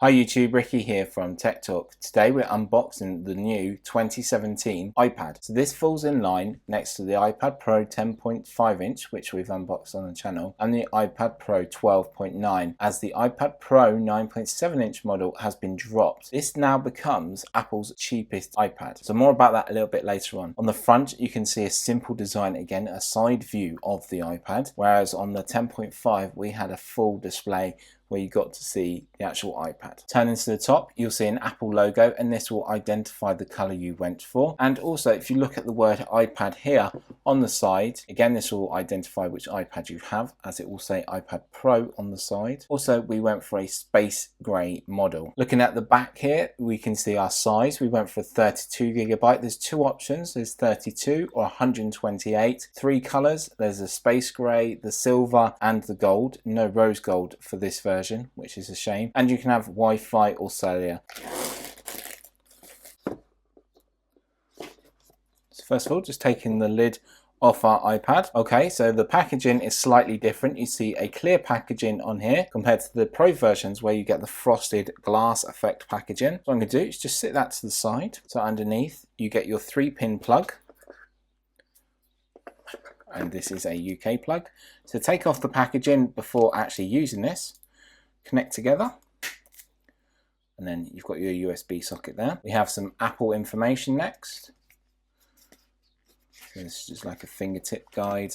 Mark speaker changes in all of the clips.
Speaker 1: Hi YouTube, Ricky here from TechTalk. Today we're unboxing the new 2017 iPad. So this falls in line next to the iPad Pro 10.5 inch, which we've unboxed on the channel, and the iPad Pro 12.9, as the iPad Pro 9.7 inch model has been dropped. This now becomes Apple's cheapest iPad. So more about that a little bit later on. On the front you can see a simple design, again a side view of the iPad, whereas on the 10.5 we had a full display where you got to see the actual iPad. Turning to the top, you'll see an Apple logo, and this will identify the color you went for. And also, if you look at the word iPad here on the side, again, this will identify which iPad you have, as it will say iPad Pro on the side. Also, we went for a space gray model. Looking at the back here, we can see our size. We went for 32GB. There's two options. There's 32 or 128. Three colors. There's a space gray, the silver, and the gold. No rose gold for this version, which is a shame. And you can have Wi-Fi or cellular. So first of all, just taking the lid off our iPad. Okay, so the packaging is slightly different. You see a clear packaging on here compared to the Pro versions where you get the frosted glass effect packaging. So what I'm going to do is just sit that to the side. So underneath you get your 3-pin plug, and this is a UK plug. So take off the packaging before actually using this. Connect together, and then you've got your USB socket there. We have some Apple information next. So this is just like a fingertip guide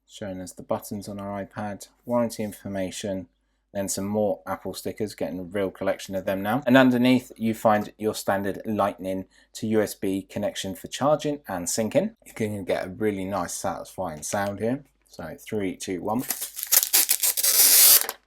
Speaker 1: showing us the buttons on our iPad, warranty information, then some more Apple stickers, getting a real collection of them now. And underneath you find your standard Lightning to USB connection for charging and syncing. You can get a really nice satisfying sound here. So 3, 2, 1.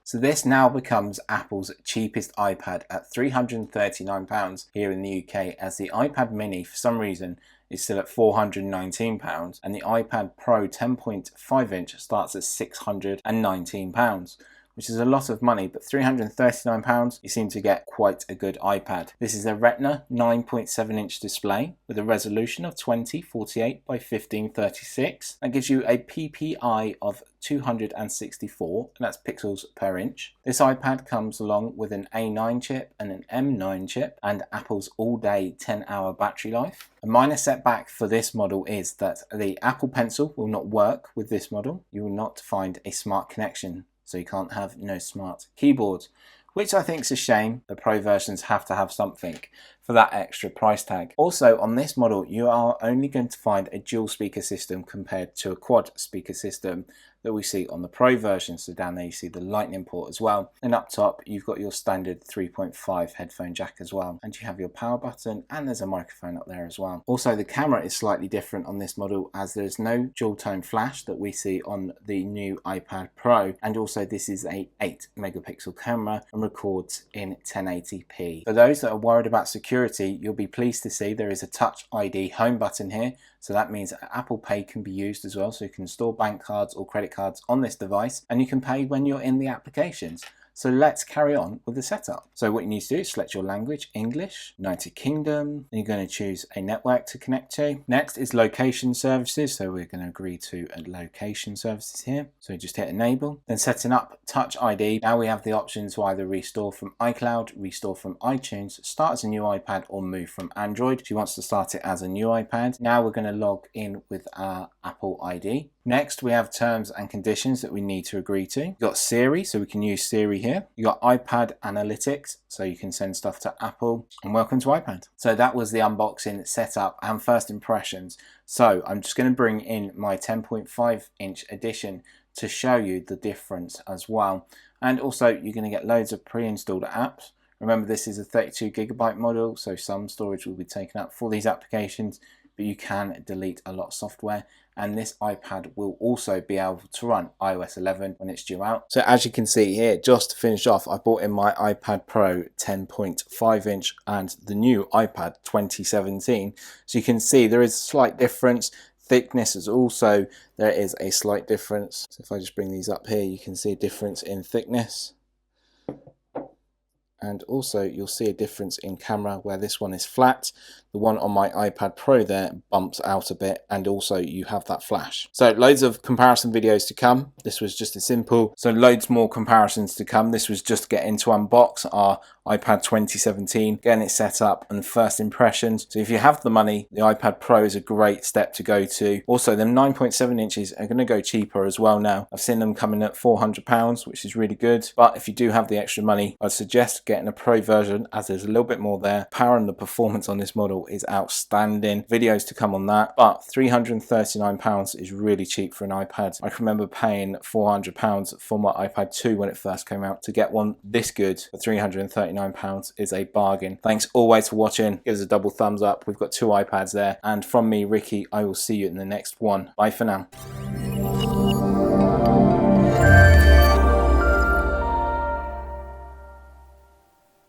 Speaker 1: So this now becomes Apple's cheapest iPad at £339 here in the UK, as the iPad mini for some reason is still at £419, and the iPad Pro 10.5 inch starts at £619, which is a lot of money, but £339 you seem to get quite a good iPad. This is a Retina 9.7 inch display with a resolution of 2048 by 1536. That gives you a PPI of 264, and that's pixels per inch. This iPad comes along with an A9 chip and an M9 chip and Apple's all-day 10-hour battery life. A minor setback for this model is that the Apple Pencil will not work with this model. You will not find a smart connection, so you can't have no smart keyboard, which I think is a shame. The Pro versions have to have something for that extra price tag. Also on this model you are only going to find a dual speaker system compared to a quad speaker system that we see on the Pro version. So down there you see the Lightning port as well, and up top you've got your standard 3.5 headphone jack as well, and you have your power button, and there's a microphone up there as well. Also the camera is slightly different on this model, as there's no dual tone flash that we see on the new iPad Pro, and also this is a 8 megapixel camera and records in 1080p. For those that are worried about security, you'll be pleased to see there is a Touch ID home button here. So that means Apple Pay can be used as well, so you can store bank cards or credit cards on this device, and you can pay when you're in the applications. So let's carry on with the setup. So what you need to do is select your language, English, United Kingdom, then you're going to choose a network to connect to. Next is location services, so we're going to agree to a location services here. So just hit enable, then setting up Touch ID. Now we have the option to either restore from iCloud, restore from iTunes, start as a new iPad, or move from Android. She wants to start it as a new iPad. Now we're going to log in with our Apple ID. Next we have terms and conditions that we need to agree to. You've got Siri, so we can use Siri here. You got iPad Analytics, so you can send stuff to Apple, and welcome to iPad. So that was the unboxing, setup, and first impressions. So I'm just going to bring in my 10.5 inch edition to show you the difference as well. And also you're going to get loads of pre-installed apps. Remember, this is a 32GB model, so some storage will be taken up for these applications, but you can delete a lot of software, and this iPad will also be able to run iOS 11 when it's due out. So as you can see here, just to finish off, I bought in my iPad Pro 10.5 inch and the new iPad 2017. So you can see there is a slight difference. Thickness is also, there is a slight difference. So if I just bring these up here, you can see a difference in thickness. And also you'll see a difference in camera, where this one is flat, the one on my iPad Pro there bumps out a bit, and also you have that flash. So loads of comparison videos to come. This was just a simple, so loads more comparisons to come. This was just getting to unbox our iPad 2017, getting it set up, and first impressions. So if you have the money, the iPad Pro is a great step to go to. Also, them 9.7 inches are going to go cheaper as well now. I've seen them coming at £400, which is really good. But if you do have the extra money, I'd suggest getting a Pro version, as there's a little bit more there. Power and the performance on this model is outstanding. Videos to come on that, but £339 is really cheap for an iPad. I can remember paying £400 for my iPad 2 when it first came out. To get one this good for £339 is a bargain. Thanks always for watching. Give us a double thumbs up. We've got 2 iPads there. And from me, Ricky, I will see you in the next one. Bye for now.